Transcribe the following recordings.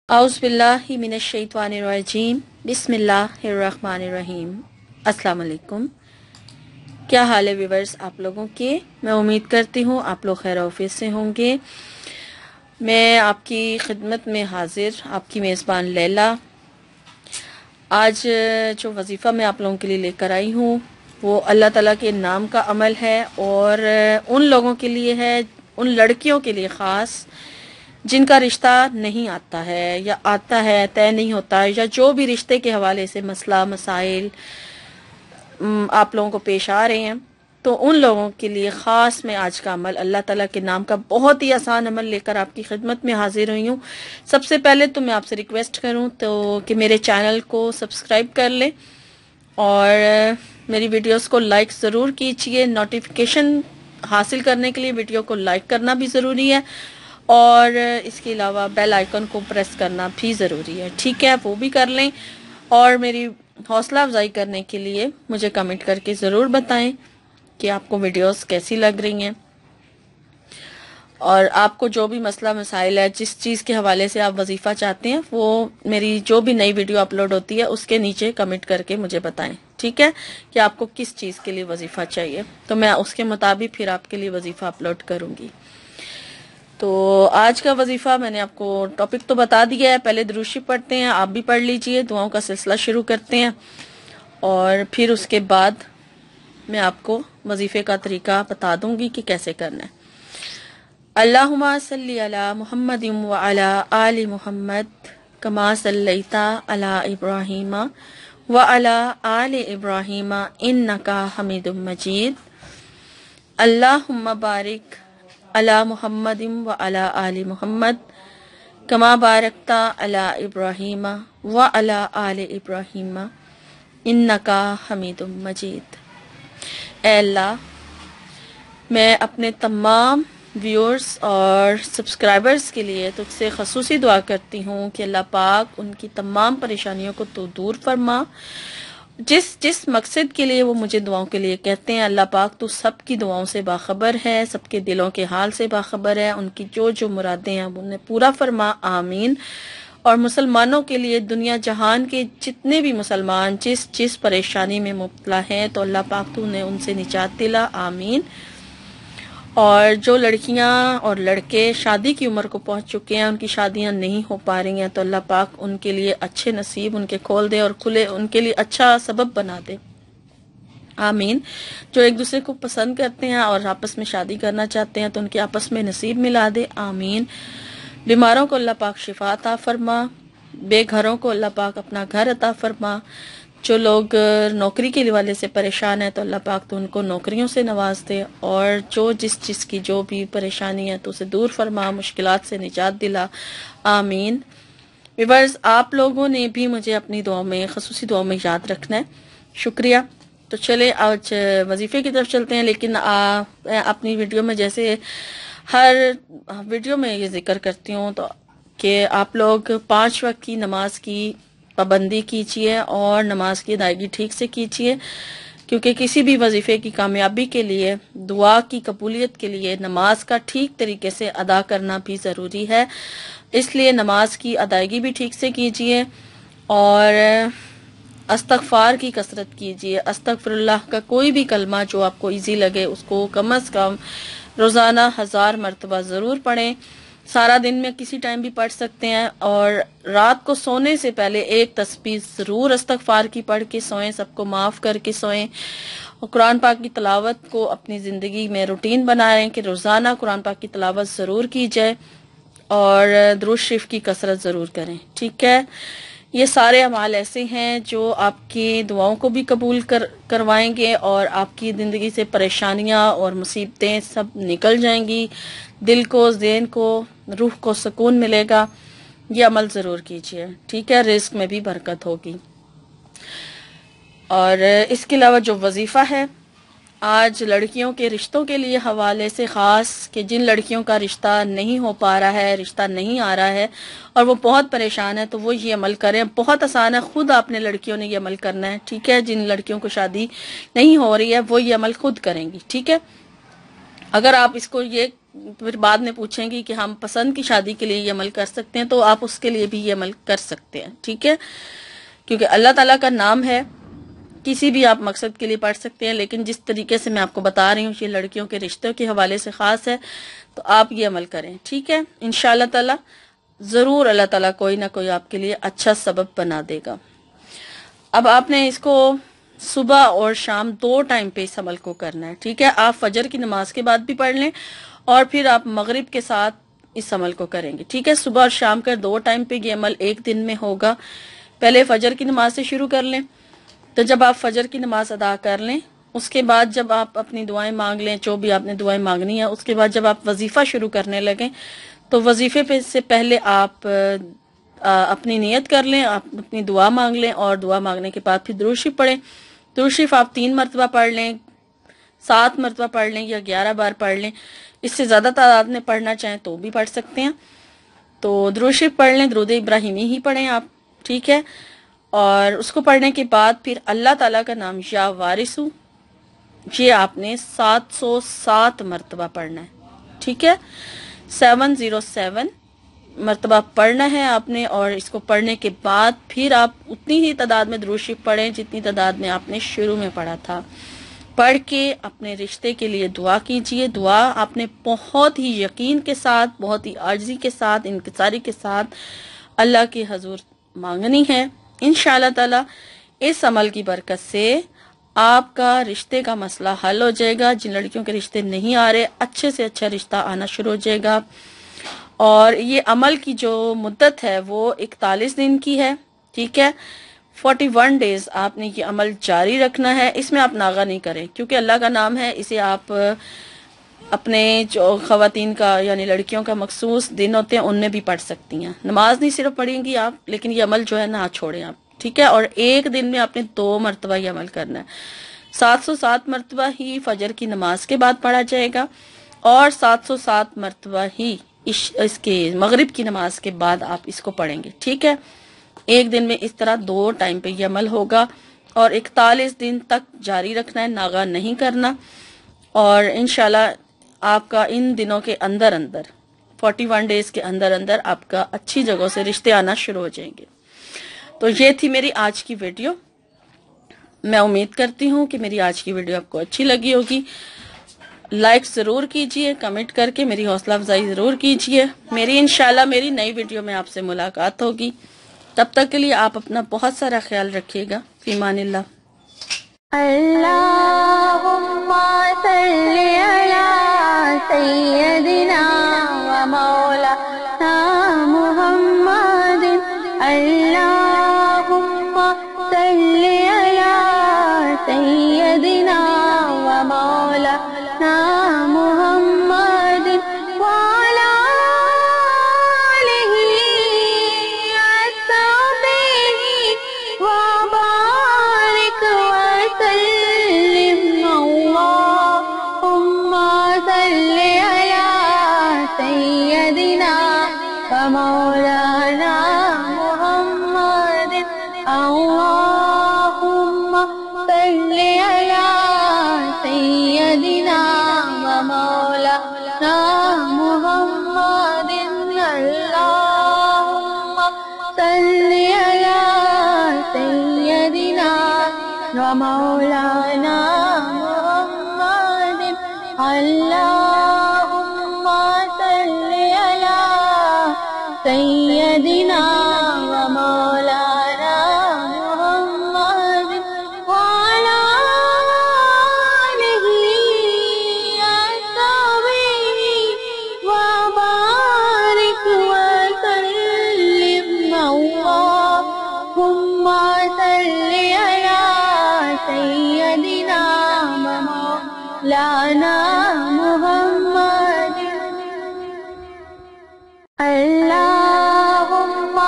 औज़ु बिल्लाहि मिनश्शैतानिर्रजीम बिस्मिल्लाहिर्रहमानिर्रहीम। अस्सलाम वालेकुम। क्या हाल है व्यूअर्स आप लोगों के? मैं उम्मीद करती हूँ आप लोग खैर ऑफिस से होंगे। मैं आपकी खिदमत में हाजिर आपकी मेज़बान लैला। आज जो वजीफ़ा मैं आप लोगों के लिए लेकर आई हूँ वो अल्लाह ताला के नाम का अमल है और उन लोगों के लिए है, उन लड़कियों के लिए ख़ास जिनका रिश्ता नहीं आता है या आता है तय नहीं होता है, या जो भी रिश्ते के हवाले से मसला मसाइल आप लोगों को पेश आ रहे हैं, तो उन लोगों के लिए ख़ास मैं आज का अमल अल्लाह ताला के नाम का बहुत ही आसान अमल लेकर आपकी खिदमत में हाजिर हुई हूँ। सबसे पहले तो मैं आपसे रिक्वेस्ट करूँ तो कि मेरे चैनल को सब्सक्राइब कर लें और मेरी वीडियोस को लाइक ज़रूर कीजिए। नोटिफिकेशन हासिल करने के लिए वीडियो को लाइक करना भी ज़रूरी है और इसके अलावा बेल आइकन को प्रेस करना भी ज़रूरी है, ठीक है, वो भी कर लें। और मेरी हौसला अफजाई करने के लिए मुझे कमेंट करके ज़रूर बताएं कि आपको वीडियोस कैसी लग रही हैं और आपको जो भी मसला मसाइल है, जिस चीज़ के हवाले से आप वजीफ़ा चाहते हैं, वो मेरी जो भी नई वीडियो अपलोड होती है उसके नीचे कमेंट करके मुझे बताएं, ठीक है, कि आपको किस चीज़ के लिए वजीफ़ा चाहिए, तो मैं उसके मुताबिक फिर आपके लिए वजीफ़ा अपलोड करूँगी। तो आज का वजीफ़ा मैंने आपको टॉपिक तो बता दिया है। पहले दुरूद शरीफ पढ़ते हैं, आप भी पढ़ लीजिए। दुआओं का सिलसिला शुरू करते हैं और फिर उसके बाद मैं आपको वजीफ़े का तरीका बता दूंगी कि कैसे करना है। अल्लाहुम्मा सल्ली अला मुहम्मदिन व अला आलि मुहम्मद कमा सल्लैता अला इब्राहीम व अला आलि इब्राहीम इन्नका हमीदुम मजीद। अल्लाहुम्मा बारिक अला मुहम्मदिन व अला आलि मुहम्मद कमा बारकता अला इब्राहीम व अला आलि इब्राहीम इन्नका हमीदुम मजीद। ऐ अल्लाह, मैं अपने तमाम व्यूअर्स और सब्सक्राइबर्स के लिए तुझसे खसूसी दुआ करती हूँ कि अल्लाह पाक उनकी तमाम परेशानियों को तो दूर फरमा। जिस मकसद के लिए वो मुझे दुआओं के लिए कहते हैं, अल्लाह पाक तू सबकी दुआओं से बाखबर है, सबके दिलों के हाल से बाखबर है। उनकी जो जो मुरादें हैं उन्हें पूरा फरमा, आमीन। और मुसलमानों के लिए दुनिया जहान के जितने भी मुसलमान जिस परेशानी में मुब्तला हैं, तो अल्लाह पाक तू उन्हें उनसे निजात दिला, आमीन। और जो लड़कियां और लड़के शादी की उम्र को पहुंच चुके हैं, उनकी शादियां नहीं हो पा रही हैं, तो अल्लाह पाक उनके लिए अच्छे नसीब उनके खोल दे और खुले उनके लिए अच्छा सबब बना दे, आमीन। जो एक दूसरे को पसंद करते हैं और आपस में शादी करना चाहते हैं, तो उनके आपस में नसीब मिला दे, आमीन। बीमारों को अल्लाह पाक शिफा अता फरमा, बेघरों को अल्लाह पाक अपना घर अता फरमा। जो लोग नौकरी के हवाले से परेशान है, तो अल्लाह पाक तो उनको नौकरियों से नवाज दे और जो जिस चीज़ की जो भी परेशानी है तो उसे दूर फरमा, मुश्किलात से निजात दिला, आमीन। व्यूअर्स, आप लोगों ने भी मुझे अपनी दुआओं में खसूसी दुआओं में याद रखना है, शुक्रिया। तो चले आज वजीफ़े की तरफ चलते हैं। लेकिन अपनी वीडियो में जैसे हर वीडियो में ये जिक्र करती हूँ तो कि आप लोग 5 वक्त की नमाज की पाबंदी कीजिए और नमाज की अदायगी ठीक से कीजिए, क्योंकि किसी भी वजीफे की कामयाबी के लिए, दुआ की कबूलियत के लिए नमाज का ठीक तरीके से अदा करना भी ज़रूरी है। इसलिए नमाज की अदायगी भी ठीक से कीजिए और अस्तगफार की कसरत कीजिए। अस्तगफिरुल्लाह का कोई भी कलमा जो आपको इजी लगे उसको कम से कम रोज़ाना 1000 मरतबा ज़रूर पढ़ें। सारा दिन में किसी टाइम भी पढ़ सकते हैं और रात को सोने से पहले एक तस्बीह ज़रूर इस्तगफार की पढ़ के सोएं, सबको माफ़ करके सोएं। और कुरान पाक की तिलावत को अपनी ज़िंदगी में रूटीन बनाएं कि रोज़ाना कुरान पाक की तिलावत ज़रूर की जाए और दुरूद शरीफ की कसरत ज़रूर करें, ठीक है। ये सारे अमाल ऐसे हैं जो आपकी दुआओं को भी कबूल करवाएंगे और आपकी ज़िंदगी से परेशानियां और मुसीबतें सब निकल जाएंगी। दिल को, ज़हन को, रूह को सुकून मिलेगा। ये अमल ज़रूर कीजिए, ठीक है, रिस्क में भी बरकत होगी। और इसके अलावा जो वजीफ़ा है आज लड़कियों के रिश्तों के लिए हवाले से ख़ास, कि जिन लड़कियों का रिश्ता नहीं हो पा रहा है, रिश्ता नहीं आ रहा है और वो बहुत परेशान है, तो वो ये अमल करें। बहुत आसान है, खुद आपने लड़कियों ने ये अमल करना है, ठीक है। जिन लड़कियों को शादी नहीं हो रही है वो ये अमल खुद करेंगी, ठीक है। اگر آپ اس کو یہ پھر بعد میں پوچھیں گی کہ ہم پسند کی شادی کے لیے یہ عمل کر سکتے ہیں، تو آپ اس کے لیے بھی یہ عمل کر سکتے ہیں، ٹھیک ہے؟ کیونکہ اللہ تعالیٰ کا نام ہے، کسی بھی آپ مقصد کے لیے پڑھ سکتے ہیں، لیکن جس طریقے سے میں آپ کو بتا رہی ہوں یہ لڑکیوں کے رشتوں کے حوالے سے خاص ہے، تو آپ یہ عمل کریں، ٹھیک ہے؟ انشاءاللہ تعالیٰ ضرور اللہ تعالیٰ کوئی نہ کوئی آپ کے لیے اچھا سبب بنا دے گا۔ اب آپ نے اس کو صبح اور شام 2 ٹائم پہ اس عمل کو کرنا ہے، ٹھیک ہے؟ آپ فجر کی نماز کے بعد بھی پڑھ لیں اور پھر آپ مغرب کے ساتھ اس عمل کو کریں گے، ٹھیک ہے؟ صبح اور شام کا 2 ٹائم پہ یہ عمل ایک دن میں ہوگا۔ پہلے فجر کی نماز سے شروع کر لیں، تو جب آپ فجر کی نماز ادا کر لیں، اس کے بعد جب آپ اپنی دعائیں مانگ لیں، جو بھی آپ نے دعائیں مانگنی ہیں، اس کے بعد جب آپ وظیفہ شروع کرنے لگیں تو وظیفے پہ سے پہلے آپ اپنی نیت کر لیں، آپ اپنی دعا مانگ لیں، اور دعا مانگنے کے بعد پھر درود شریف پڑھیں۔ درود شریف آپ 3 مرتبہ پڑھ لیں، 7 مرتبہ پڑھ لیں یا 11 بار پڑھ لیں، اس سے زیادہ تعداد میں پڑھنا چاہیں تو بھی پڑھ سکتے ہیں۔ تو درود شریف پڑھ لیں، درود ابراہیمی ہی پڑھیں آپ، ٹھیک ہے؟ اور اس کو پڑھنے کے بعد پھر اللہ تعالیٰ کا نام یا وارثو، یہ آپ نے 707 مرتبہ پڑھنا ہے، ٹھیک ہے؟ 707 مرتبہ پڑھنا ہے آپ نے، اور اس کو پڑھنے کے بعد پھر آپ اتنی ہی تعداد میں درود شریف پڑھیں جتنی تعداد میں آپ نے شروع میں پڑھا تھا۔ پڑھ کے اپنے رشتے کے لیے دعا کیجئے۔ دعا آپ نے بہت ہی یقین کے ساتھ، بہت ہی عاجزی کے ساتھ، انکساری کے ساتھ اللہ کے حضور مانگنی ہے۔ انشاءاللہ تعالی اس عمل کی برکت سے آپ کا رشتے کا مسئلہ حل ہو جائے گا۔ جن لڑکیوں کے رشتے نہیں آ رہے، اچھے سے اچھا رشتہ آنا شروع ہو جائے گا۔ اور یہ عمل کی جو مدت ہے وہ 41 دن کی ہے، ٹھیک ہے؟ 41 ڈیز آپ نے یہ عمل جاری رکھنا ہے، اس میں آپ ناغہ نہیں کریں، کیونکہ اللہ کا نام ہے، اسے آپ اپنے جو خواتین کا یعنی لڑکیوں کا مخصوص دن ہوتے ہیں ان میں بھی پڑھ سکتی ہیں۔ نماز نہیں صرف پڑھیں گی آپ، لیکن یہ عمل جو ہے نہ چھوڑیں آپ، ٹھیک ہے؟ اور ایک دن میں آپ نے 2 مرتبہ یہ عمل کرنا ہے۔ 707 مرتبہ ہی فجر کی نماز کے بعد پڑھا جائے گا، اور 707 مرتبہ ہی اس کے مغرب کی نماز کے بعد آپ اس کو پڑھیں گے، ٹھیک ہے؟ ایک دن میں اس طرح 2 ٹائم پہ یہ عمل ہوگا، اور 41 دن تک جاری رکھنا ہے، ناغہ نہیں کرنا۔ اور انشاءاللہ آپ کا ان دنوں کے اندر 41 ڈیز کے اندر آپ کا اچھی جگہوں سے رشتے آنا شروع ہو جائیں گے۔ تو یہ تھی میری آج کی ویڈیو۔ میں امید کرتی ہوں کہ میری آج کی ویڈیو آپ کو اچھی لگی ہوگی۔ لائک ضرور کیجئے، کمنٹ کر کے میری حوصلہ افزائی ضرور کیجئے۔ انشاءاللہ میری نئی ویڈیو میں آپ سے ملاقات ہوگی۔ تب تک کے لیے آپ اپنا بہت سارا خیال رکھیے گا۔ فی امان اللہ۔ اللہم صلی علی سیدنا و مولانا محمد۔ اللہم صلی علی سیدنا و مولانا محمد وعلی آلہ وصحبہ وبارک وسلم۔ اللہم صلی علی سیدنا و مولانا محمد۔ اللہم صلی علی سیدنا و مولانا محمد۔ اللہم صلی علی سیدنا و مولانا محمد۔ اللہم صلی علی سیدنا و مولانا محمد وعلی آلہ وصحبہ وبارک وسلم۔ اللہم صلی علی سیدنا و مولانا محمد۔ اللہم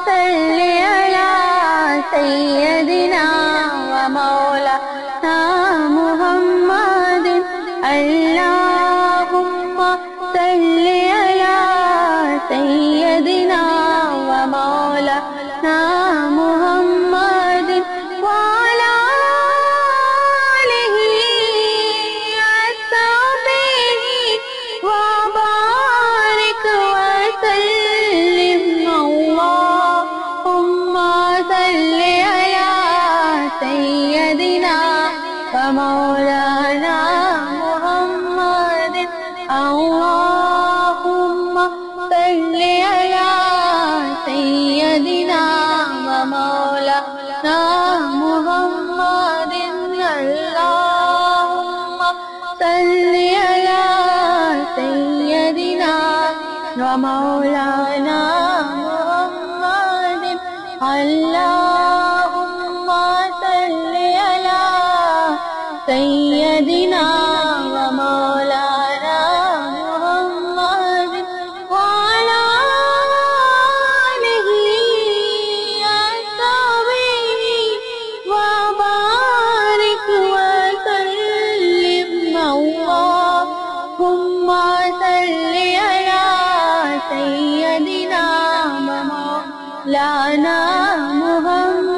صلی علی سیدنا و مولانا محمد۔ اللہم صلی علی سیدنا و مولانا محمد وعلی آلہ وصحبہ اللهم صل على سيدنا ومولانا محمد اللهم صل على سيدنا ومولانا محمد اللهم صل على سيدنا ومولانا محمد وعلى آله وصحبه وبارك وسلم اللهم صل على سيدنا ومولانا محمد